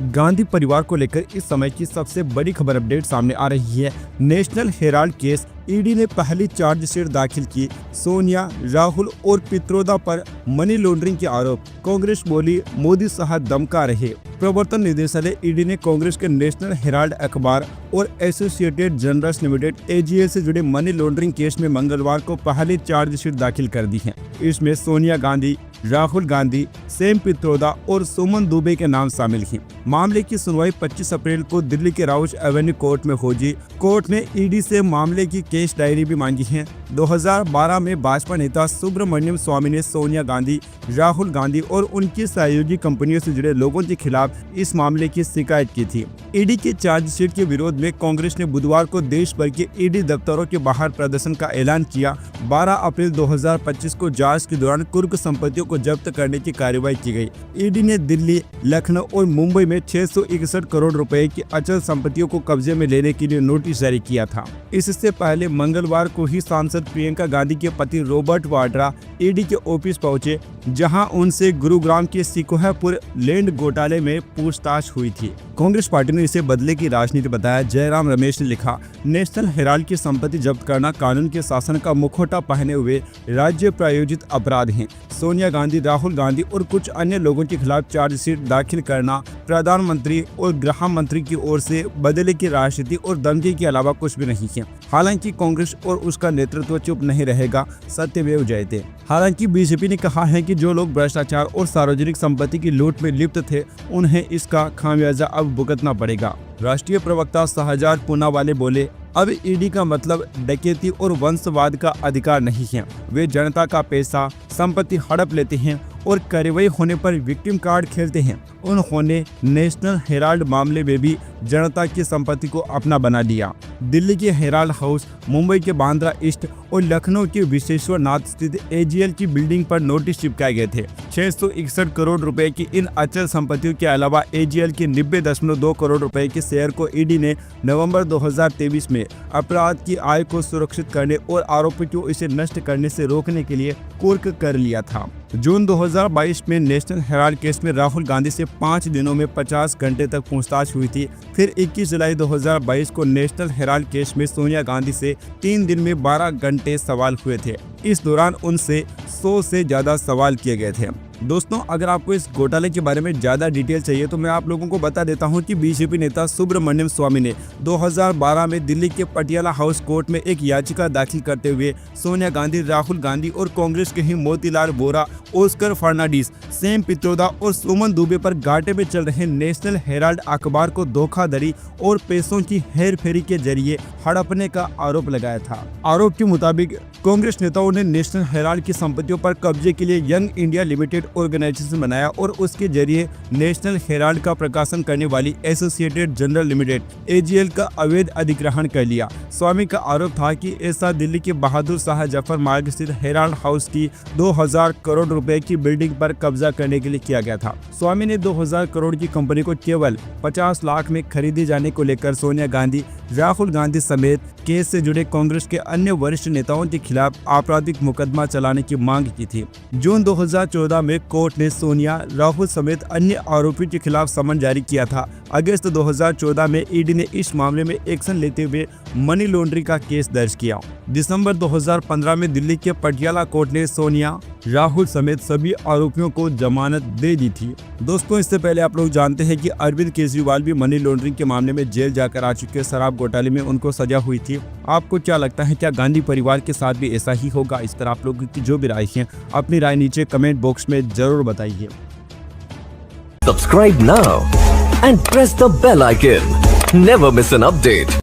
गांधी परिवार को लेकर इस समय की सबसे बड़ी खबर अपडेट सामने आ रही है। नेशनल हेराल्ड केस ईडी ने पहली चार्जशीट दाखिल की। सोनिया, राहुल और पित्रोदा पर मनी लॉन्ड्रिंग के आरोप। कांग्रेस बोली मोदी साहब धमका रहे। प्रवर्तन निदेशालय ईडी ने कांग्रेस के नेशनल हेराल्ड अखबार और एसोसिएटेड जर्नल्स लिमिटेड एजीएल से जुड़े मनी लॉन्ड्रिंग केस में मंगलवार को पहली चार्जशीट दाखिल कर दी है। इसमें सोनिया गांधी, राहुल गांधी, सैम पित्रोदा और सुमन दुबे के नाम शामिल हैं। मामले की सुनवाई 25 अप्रैल को दिल्ली के राउज एवेन्यू कोर्ट में होगी। कोर्ट ने ईडी से मामले की केस डायरी भी मांगी है। 2012 में भाजपा नेता सुब्रमण्यम स्वामी ने सोनिया गांधी, राहुल गांधी और उनकी सहयोगी कंपनियों से जुड़े लोगों के खिलाफ इस मामले की शिकायत की थी। ईडी की चार्जशीट के विरोध में कांग्रेस ने बुधवार को देश भर के ईडी दफ्तरों के बाहर प्रदर्शन का ऐलान किया। 12 अप्रैल 2025 को जांच के दौरान कुर्क संपत्तियों को जब्त करने की कार्रवाई की गई। ईडी ने दिल्ली, लखनऊ और मुंबई में 661 करोड़ रुपए की अचल संपत्तियों को कब्जे में लेने के लिए नोटिस जारी किया था। इससे पहले मंगलवार को ही सांसद प्रियंका गांधी के पति रॉबर्ट वाड्रा ईडी के ऑफिस पहुंचे, जहां उनसे गुरुग्राम के सिकोहापुर लैंड घोटाले में पूछताछ हुई थी। कांग्रेस पार्टी ने इसे बदले की राजनीति बताया। जयराम रमेश ने लिखा, नेशनल हेराल्ड की संपत्ति जब्त करना कानून के शासन का मुखौटा पहने हुए राज्य प्रायोजित अपराध है। सोनिया गांधी, राहुल गांधी और कुछ अन्य लोगों के खिलाफ चार्जशीट दाखिल करना प्रधानमंत्री और गृह मंत्री की ओर से बदले की राजनीति और धमकी के अलावा कुछ भी नहीं है। हालांकि कांग्रेस और उसका नेतृत्व चुप नहीं रहेगा, सत्यमेव जयते। हालांकि बीजेपी ने कहा है कि जो लोग भ्रष्टाचार और सार्वजनिक संपत्ति की लूट में लिप्त थे, उन्हें इसका खामियाजा अब भुगतना पड़ेगा। राष्ट्रीय प्रवक्ता शाहजार पूनावाले बोले, अब ईडी का मतलब डकैती और वंशवाद का अधिकार नहीं है। वे जनता का पैसा, संपत्ति हड़प लेते हैं और कार्रवाई होने पर विक्टिम कार्ड खेलते हैं। उन्होंने नेशनल हेराल्ड मामले में भी जनता की संपत्ति को अपना बना लिया। दिल्ली के हेराल्ड हाउस, मुंबई के बांद्रा ईस्ट और लखनऊ के विश्वेश्वर नाथ स्थित एजीएल की बिल्डिंग पर नोटिस चिपकाए गए थे। 661 करोड़ रुपए की इन अचल संपत्तियों के अलावा एजीएल के 90.2 करोड़ रुपए के शेयर को ईडी ने नवंबर 2023 में अपराध की आय को सुरक्षित करने और आरोपियों को इसे नष्ट करने से रोकने के लिए कुर्क कर लिया था। जून 2022 में नेशनल हेराल्ड केस में राहुल गांधी से 5 दिनों में 50 घंटे तक पूछताछ हुई थी। फिर 21 जुलाई 2022 को नेशनल हेराल्ड केस में सोनिया गांधी से 3 दिन में 12 घंटे सवाल हुए थे। इस दौरान उनसे 100 से ज्यादा सवाल किए गए थे। दोस्तों, अगर आपको इस घोटाले के बारे में ज़्यादा डिटेल चाहिए तो मैं आप लोगों को बता देता हूं कि बीजेपी नेता सुब्रमण्यम स्वामी ने 2012 में दिल्ली के पटियाला हाउस कोर्ट में एक याचिका दाखिल करते हुए सोनिया गांधी, राहुल गांधी और कांग्रेस के ही मोतीलाल वोरा, ऑस्कर फर्नांडिस, सैम पित्रोदा और सुमन दुबे पर घाटे में चल रहे नेशनल हेराल्ड अखबार को धोखाधड़ी और पैसों की हेरफेरी के जरिए हड़पने का आरोप लगाया था। आरोप के मुताबिक कांग्रेस नेताओं ने नेशनल हेराल्ड की संपत्तियों पर कब्जे के लिए यंग इंडिया लिमिटेड ऑर्गेनाइजेशन बनाया और उसके जरिए नेशनल हेराल्ड का प्रकाशन करने वाली एसोसिएटेड जर्नल लिमिटेड एजीएल का अवैध अधिग्रहण कर लिया। स्वामी का आरोप था कि ऐसा दिल्ली के बहादुर शाह जफर मार्ग स्थित हेराल्ड हाउस की 2000 करोड़ रुपए की बिल्डिंग पर कब्जा करने के लिए किया गया था। स्वामी ने 2000 करोड़ की कंपनी को केवल 50 लाख में खरीदे जाने को लेकर सोनिया गांधी, राहुल गांधी समेत केस से जुड़े कांग्रेस के अन्य वरिष्ठ नेताओं के खिलाफ आपराधिक मुकदमा चलाने की मांग की थी। जून 2014 में कोर्ट ने सोनिया, राहुल समेत अन्य आरोपियों के खिलाफ समन जारी किया था। अगस्त 2014 में ईडी ने इस मामले में एक्शन लेते हुए मनी लॉन्ड्रिंग का केस दर्ज किया। दिसंबर 2015 में दिल्ली के पटियाला कोर्ट ने सोनिया, राहुल समेत सभी आरोपियों को जमानत दे दी थी। दोस्तों, इससे पहले आप लोग जानते हैं कि अरविंद केजरीवाल भी मनी लॉन्ड्रिंग के मामले में जेल जाकर आ चुके। शराब घोटाले में उनको सजा हुई थी। आपको क्या लगता है, क्या गांधी परिवार के साथ भी ऐसा ही होगा? इस तरह आप लोगों की जो भी राय है, अपनी राय नीचे कमेंट बॉक्स में जरूर बताइए। Subscribe now and press the bell icon. Never miss an update.